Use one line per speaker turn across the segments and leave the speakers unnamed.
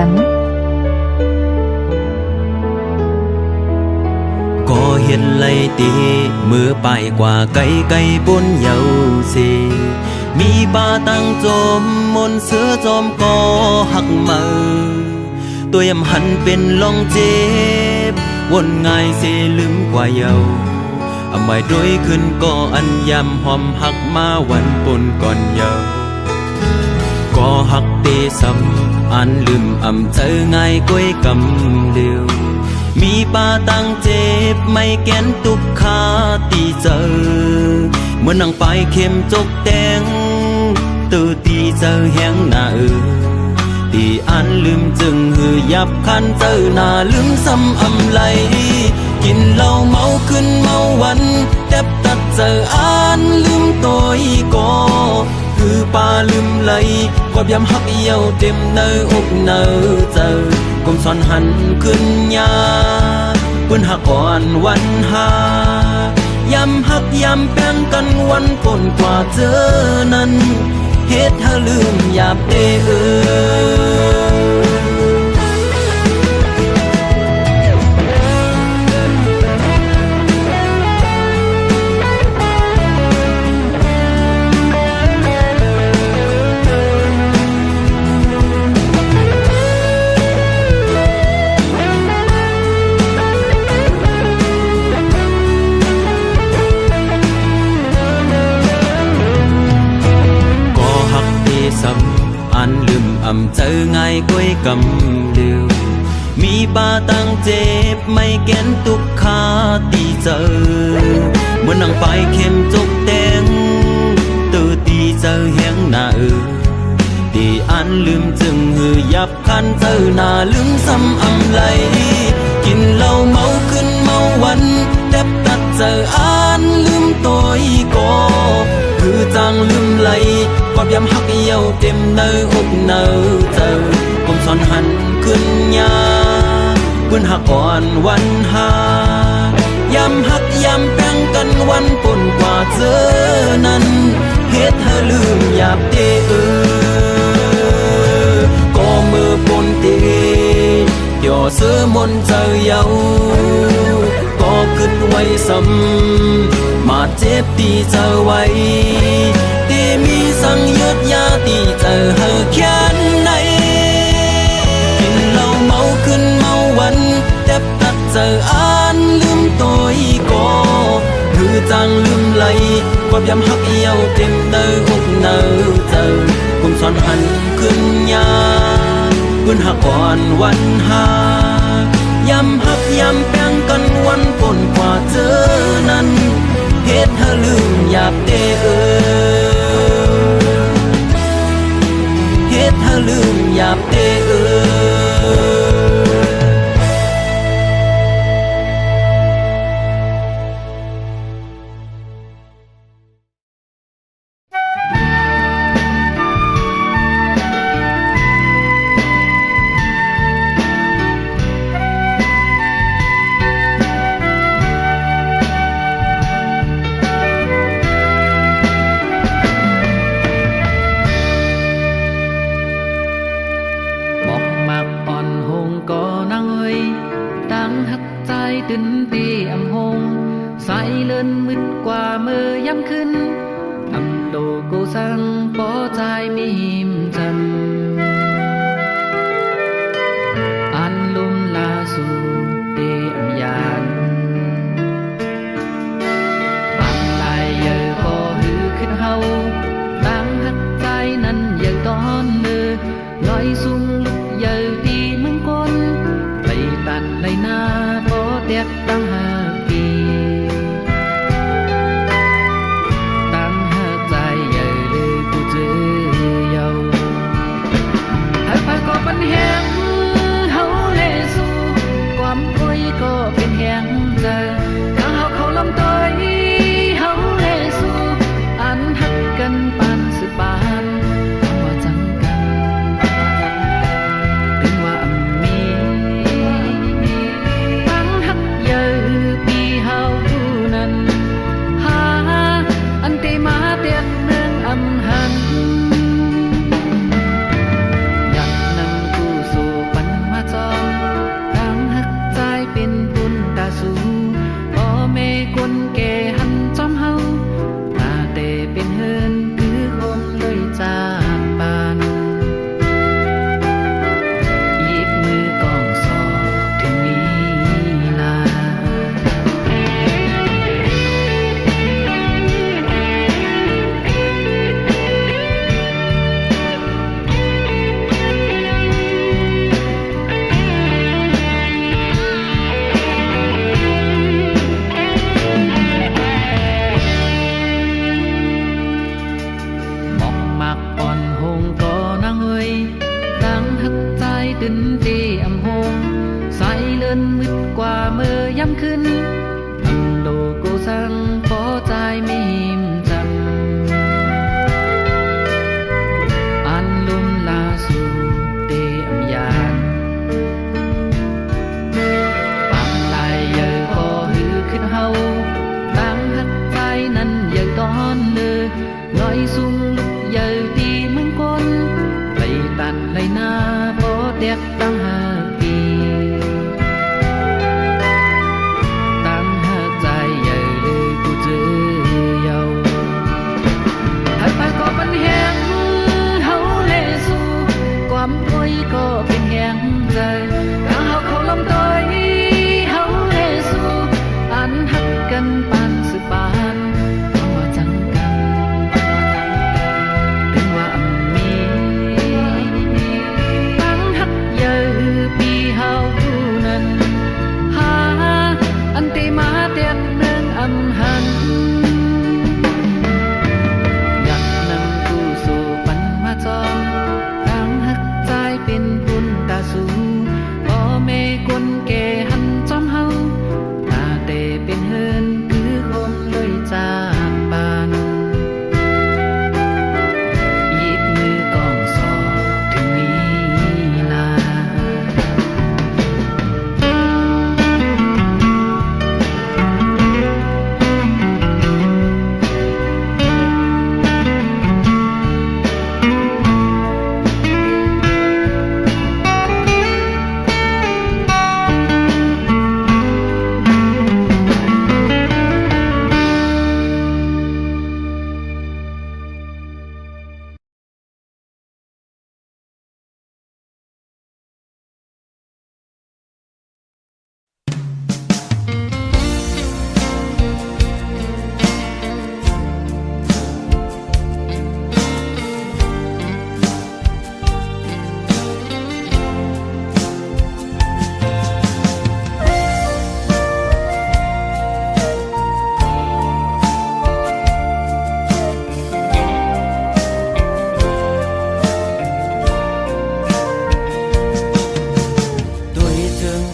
กัน
ก็เห็นไหลตีมือไปกว่าไกลไกลบนเยาสีมีปลาตั้งจมมนเสือจอมก็หักมือตัวยำหันเป็นลองเจ็บวนง่ายเสลืมกว่าเยาอำไว้โดยขึ้นก็อันยำหอมหักมาวันปนก่อนเยาก็หักเตซ้ำอันลืมอำเจอง่ายก้อยกำเดียวมีปาตั้งเจ็บไม่แก้นตุกขาตีเจอเมื่อนั่งไปเข้มจกแดงตื่นตีเจอแห้งหน้าตีอันลืมจึงหือยับคันเจอหน้าลืมซ้ำอำไหลกินเหล้าเมาขึ้นเมาวันแทบตัดเจออันลืมตัวอีก็คือปาลืมไหลกอบยำหักเยี่ยวเต็มเนื้ออกเนื้อเจอกลมซ้อนหันขึ้นยาปืนหักอ่อนวันหายำหักยำแป้งกันวันปนกว่าเจอนั้นเฮ็ดให้ลืมหยาบเด้ออันลืมอำเจอง่ายก้อยกำเดียวมีปาตั้งเจ็บไม่แก้นตุกขาตีเจอเมื่อนั่งไปเข้มจกแดงตื่นตีเจอแห้งหน้าตีอันลืมจึงหือยับคันเจอหน้าลืมซ้ำอำไหลกินเหล้าเมาขึ้นเมาวันแทบตัดเจออันลืมตัวอีก็คือจางลืมไหลกอบยำหักเยี่ยวเต็มเนื้ออกเนื้อเจอกลมซ้อนหันขึ้นยาปืนหักอ่อนวันหายำหักยำแป้งกันวันปนกว่าเจอนั้นเฮ็ดให้ลืมหยาบเด้อก็มือปนเตเดี๋ยวเสือมนเจอเยาก็ขึ้นไว้ซ้ำมาเจ็บตีเจอไว้ตีมีสังยืดยาตีเจอเฮอแค่ไหนกินเหล้าเมาขึ้นเมาวันแทบตัดเจออันลืมตัวอีก็คือจางลืมไหลกอบยำหักเยี่ยวเต็มเนื้ออกเนื้อเจอกลมซ้อนหันขึ้นยาปืนหักอ่อนวันหายำหักยำแป้งกันวันปนกว่าเจอนั้นเฮ็ดให้ลืมหยาบเด้อเฮ็ดให้ลืมหยาบเด้อ
nói sung lúc giờ thì mừng con lấy tàn lấy na có đẹp tăng hà kỳ tăng hà dài giờ lời cô chữ giàu hai ba có bánh hẹn hấu lệ su quam tôi có bên hẹn dài cả học khẩu lòng tôi hấu lệ su ăn hắt cần bàn sự bàn hoa trắng căng đừng hoa ẩm mi tăng hắt giờ bi hao nan ha ăn tê má đẹp nương âm hẳn nhặt nằm tu sổ bắn má tròn tăng hắt trái bên buôn ta su o mê quân kề hằn trong hâu ta để bên hơn cứ hôm lối cha bàn nhịp như con sò thương ý là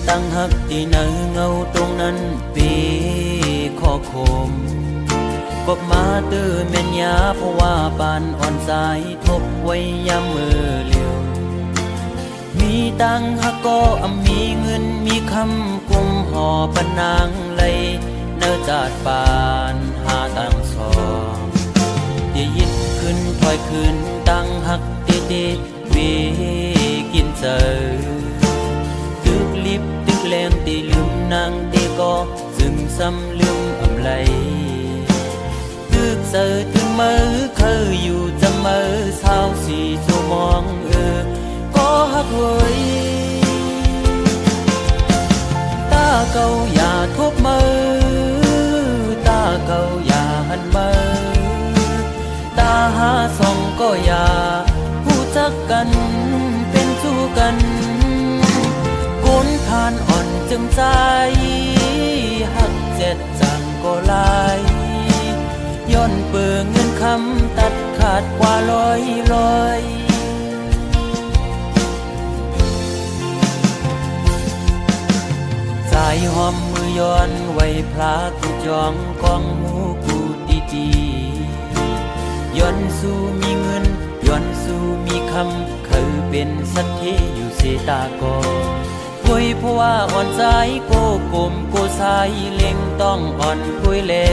ตั้งหักที่เนื้อเงาตรงนั้นปีขอคมกบมาตื้อเม่นยาเพราะว่าปานอ่อนสายทบไว้ยามมือเลี้ยวมีตังหักก็มีเงินมีคำกุมห่อปนางไหลเนื้อจาดปานหาตังสองที่ยิดขึ้นถอยขึ้นตังหักเตวีกินเจอตึกลิบตึกแรงตีลืมนางตีก็ซึมซ้ำลืมอำไหลตึกเสือถึงมือเคยอยู่จะมือเศร้าสีชั่วมองก็หักเว้ยตาเก่าอย่าทบมือตาเก่าอย่าหันมือตาหาส่องก็อย่าผู้จักกันเป็นสู้กันก้นทานอ่อนจึงใจหักเจ็ดจังก็ลายย้อนเปิงเงินคำตัดขาดกว่าลอยสายหอมมือย้อนไว้พระกูจองกองหมูกูดีย้อนสู้มีเงินย้อนสู้มีคำเคยเป็นสัตย์ที่อยู่เสตากอคุยเพราะว่าอ่อนใจโกกลมโกสายเล็งต้องอ่อนคุยเล่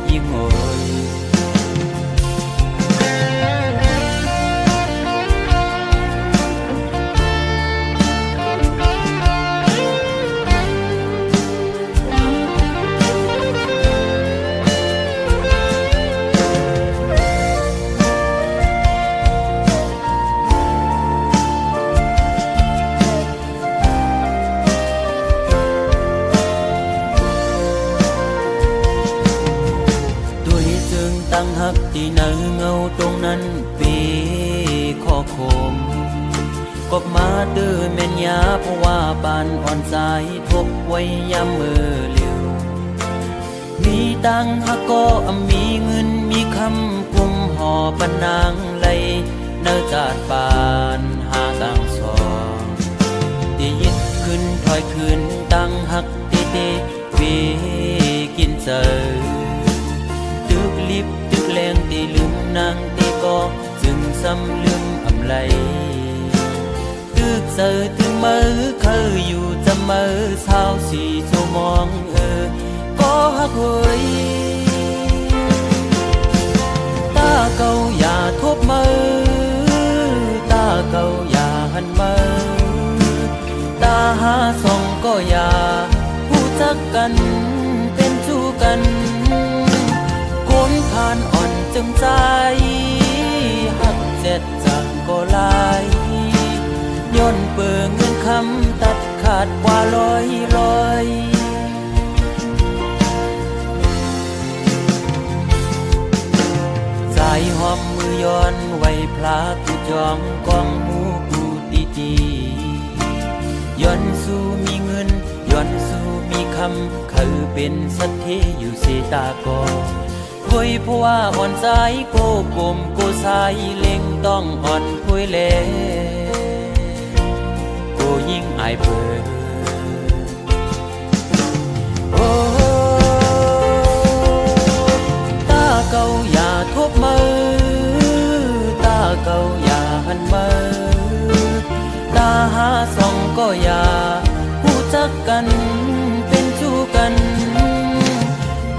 ยิ่งโอยตั้งหักที่เนื้อเงาตรงนั้นปีขอคมกบมาตื้อเม่นยาเพราะว่าปานอ่อนสายทบไว้ยามมือเลี้ยวมีตังหักก็มีเงินมีคำกุมห่อปนางไหลเนื้อจาดปานหาตังสองที่ยิดขึ้นถอยขึ้นตังหักวีกินเจอตึกลิบตึกแรงตีลืมนางตีก็จึงซ้ำลืมอำไหลตึกเสือถึงมือเคยอยู่จะมือเศร้าสีชั่วมองก็หักเว้ย เก่าอย่าทบมือตาเก่าอย่าหันมือตาหาส่องก็อย่าผู้จักกันเป็นชู้กันคนผ่านอ่อนจึงใจหักเจ็ดจักก็ลายย้อนเปิงเงินคำตัดขาดกว่าร้อยใจหอมมือย้อนไว้พลากูจอมกองหูกูตีย้อนสู้มีเงินย้อนสู้มีคำคือเป็นสัตทีอยู่เสตากอคอยเพราะว่าอ่อนใจโกกลมโกสายเล็งต้องอ่อนคุยเล่โกยิ่งอายเปิดโอ้ตาเก่าอย่าทบมือตาเก่าอย่าหันมือตาหาส่องก็อย่าผู้จักกันเป็นชู้กัน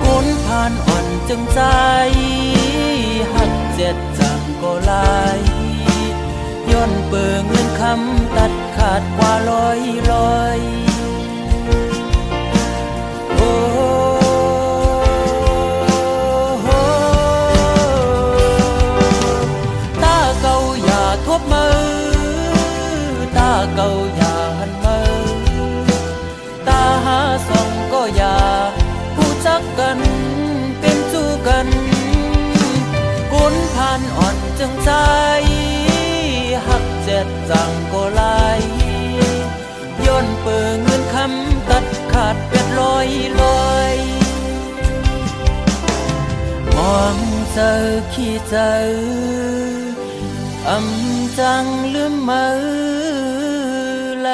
คนผ่านอ่อนจึงใจหักเจ็ดจังก็ลายย้อนเปิงเงินคำตัดขาดกว่าร้อยโอ้ตาเก่าอย่าทบมือตาเก่าอย่าหันมือตาหาส่องก็อย่าผู้จักกันเป็นชู้กันคนผ่านอ่อนจึงใจหักเจ็ดจังก็ลายย้อนเปิงเงินคำตัดขาดเป็ดลอยมองเจอขี้เจอจังลืมมือไหล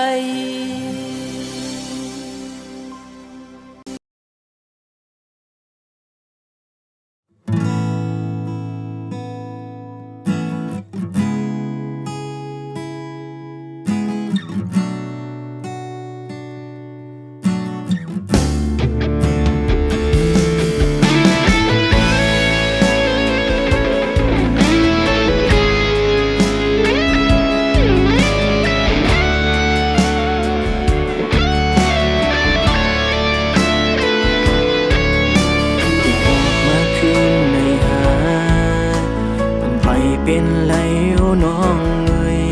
เป็นไรโอ้น้องเอ้ย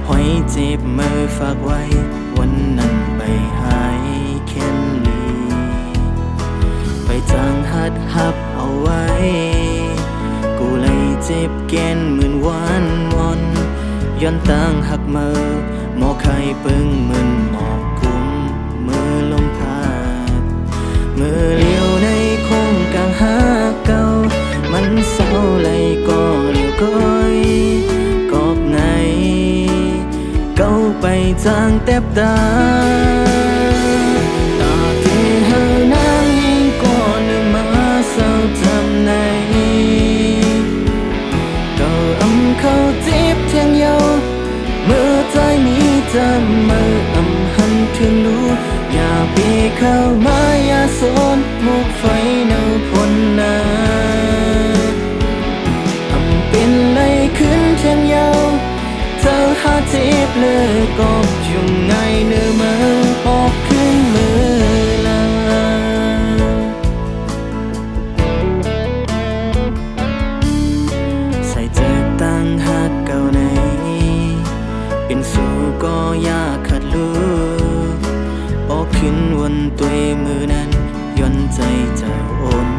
หอยเจ็บมือฝากไว้วันนั้นไปหายแค่นลีไปจางหัดหับเอาไว้กูเลยเจ็บแก่นเหมือนวันวันย้อนตั้งหักมือหมอไข่ปึ้งมึนหมอกกุมมือลมพาดมือเลี้ยวในคงกลางหาเก่ามันเศร้าเลยก็เลี้ยวก้อยกอบไหนเก้าไปจางแทบตาตาเทเฮานางยิ่งก่อนนึงมาเศร้าจำไหนเก้าเขาจีบเทียงเยาเมื่อใจมีจำมือหันถึงรู้อย่าปีเข้ามายาสนมุกไฟเนาพ้นนาเป็นไรขึ้นเทียงเยาเธอหาจีบเลยก็ยุ่งไงเนื้อมือออกขึ้นมือลาใส่เจอตั้งหักเก่าในเป็นสู่ก็ยากขัดลูกออกขึ้นวันตัวมือนั้นย้อนใจเจ้าอ่อน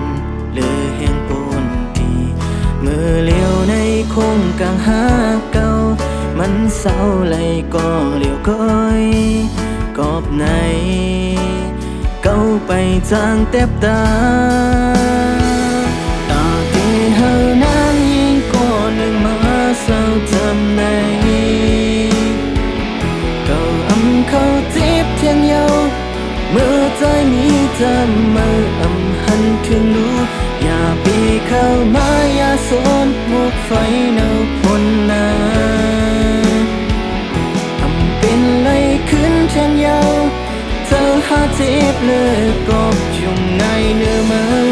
หรือแห่งปนทีมือเลี้ยวในคงกลางหาเก่ามันเศร้าเลยก็เลี้ยวก้อยกอบไหนเก้าไปจางแทบตาตาที่เฮานางยิ่งก่อนหนึ่งมาเศร้าจำไหนเก้าเขาจีบเทียงเยาเมื่อใจมีจำมือหันถึงรู้อย่าปีเข้ามายาสนมุกไฟเนาพ้นนาเป็นไรขึ้นเทียงเยาเธอหาจีบเลยก็ยุ่งไงเนื้อมือ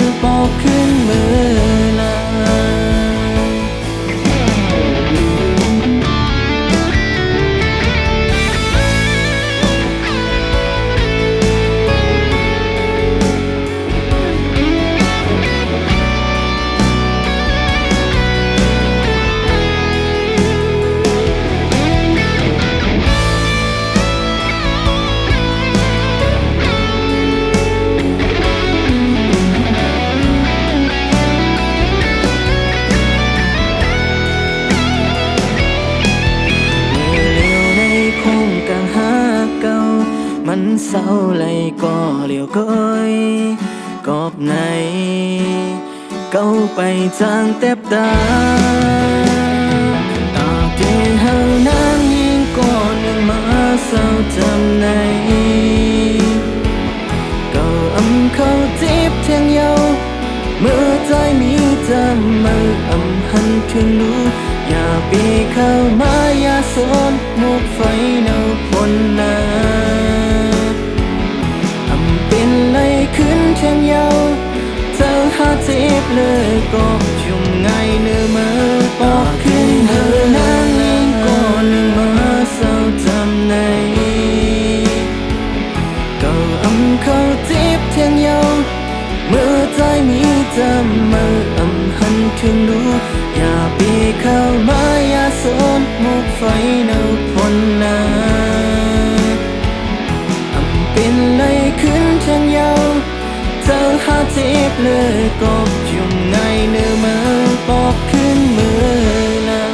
sao lại có liều cõi cọp này câu bay trang tép ta ta kê hờ nắng yên có nhưng mà sao chăm này câu âm khâu tiếp theo nhau mưa trái mi chăm mơ âm hân thuyền lũอย่าปีเข้ามาอย่าสนมุกไฟเนาพนนาเป็นไรขึ้นเชียงยาวเจ้าหาเจ็บเลยก็ชุ่มไงเนื้อมาปอกขึ้นเธอนางเองก็หนึ่งมาเศร้าจำในก็อำเขาเจ็บเชียงยาวเมื่อใจมีจำมาอำหันถึงรู้อย่าปีเข้ามาอย่าสนมุกไฟเนาพนนาเป็นไรขึ้นเชียงยาวเจ้าหาเจ็บเลยก็ยุ่งไงเนื้อมาปอกขึ้นมือลา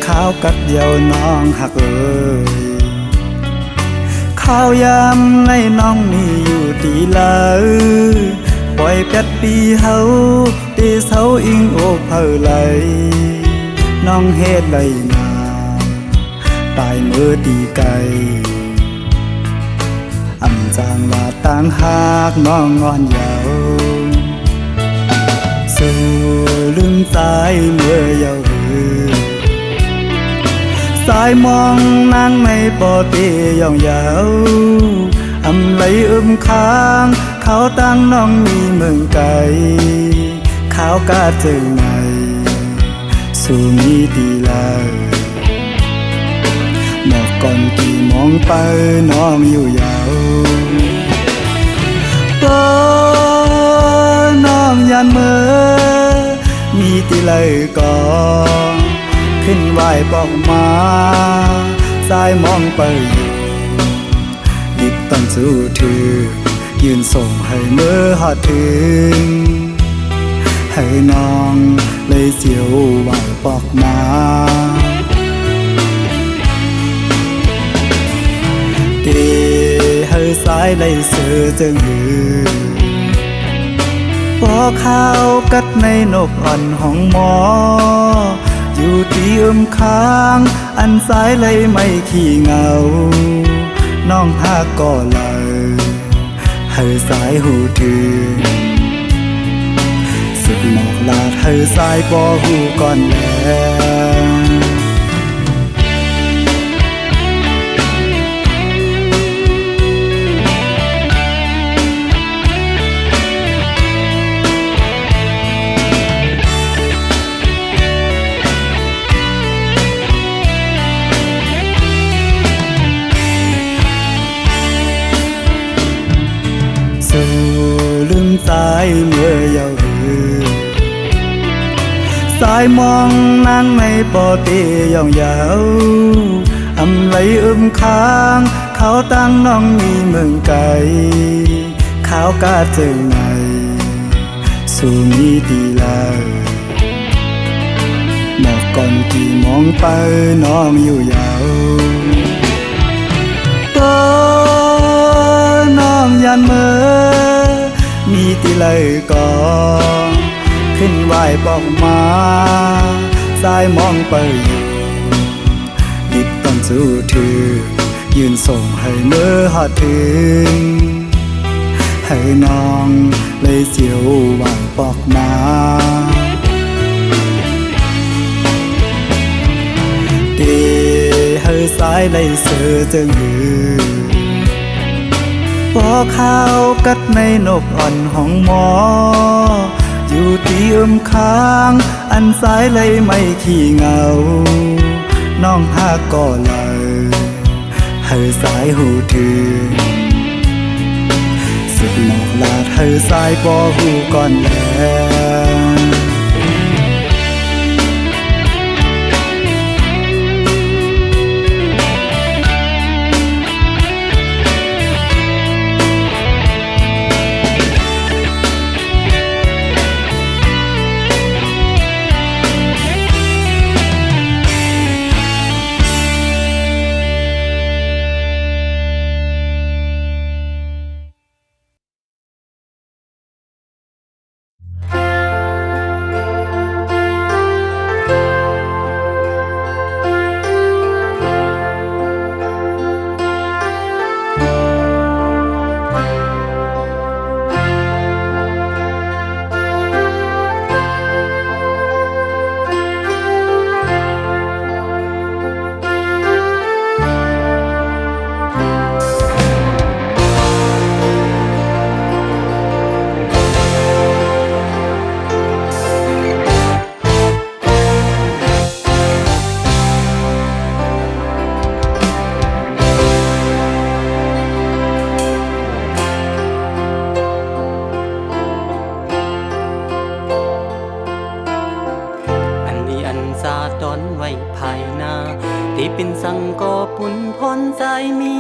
ข้าวกัดเดียวน้องหักเอ่ยข้าวยำในน้องนี่อยู่ตีเลยปล่อยเป็ดปีเฮาตีเสาอิงโอกเผอไหลน้องเฮ็ดไหลนาตายมือตีไก่อำจางลาต่างหากน้องงอนเยาสู่ลืมใจเมื่อเยาสายมองนางในปอเตียองยาวอำไหลค้างเขาตั้งน้องมีเมืองไกลเขากาเจอไงสู่มีดีลาหมอกก่อนกี่มองไปน้องอยู่ยาวก็น้องยันเมื่อมีตีเลยก่อนขึ้นไหวบอกมาสายมองไปอยู่ดิบตั้งสู้ถือยืนส่งให้เมื่อหอดถึงให้น้องเลยเสียวไหวบอกมาเดให้สายเลยเสือจึงหือปอข้าวกัดในนกอ่อนห้องหมออยู่ที่ค้างอันสายเลยไม่ขี้เหงาน้องพาก็เลยให้สายหูถึงสุดหมอกลาดให้สายบ่หูก่อนแล้วสายเมื่อเยาว์สายมองนางในปอเตียองยาวอำไหลค้างเขาตั้งน้องมีเมืองไกลเขากาเจอไงสู่มีดีลาหมอกก่อนกี่มองไปน้องอยู่ยาวก็น้องยันเมื่อมีตีเลยก่อนขึ้นไหวบอกมาสายมองไปอยู่ดิบต้องสู้ถือยืนส่งให้เมื่อหอดถึงให้น้องเลยเสียวไหวบอกมาเดให้สายเลยเสือจึงหือปอข้าวกัดในนกอ่อนห้องหมออยู่ที่ค้างอันสายเลยไม่ขี้เหงาน้องหาก็เลย เฮอสายหูถือสุดหมอกลาดเฮอสายปอหูก่อนแล้ว
ที่เป็นสังกอปุ่นพรใจมี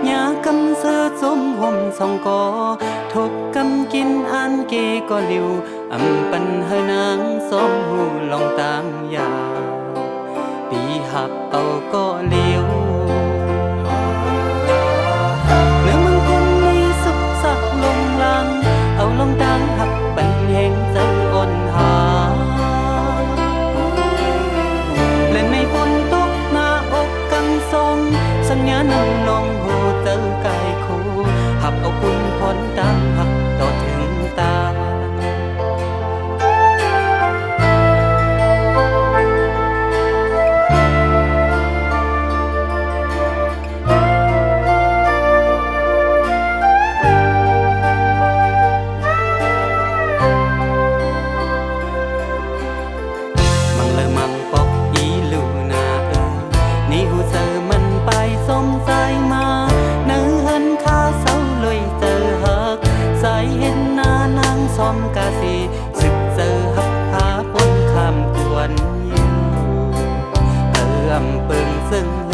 ยากำเสือจมห่มสองกอทบกำกินอันเกก็หลิวอำปันเฮนางสมหูลองตามยาปีหับเอาก็เลี้ยวเนื้อมันคงมีสุขสักลงลังเอาลงดังหักปันแห่งใจอ่อนหาเล่นในฝนตกหน้าอกกังสมสัญญาณำลงหูเจอกายคู่หับเอาคุณพรตามหักต่อถึงตาสึกเจอหักพาปนคำกวนอยู่เติมเปิงซึ่ง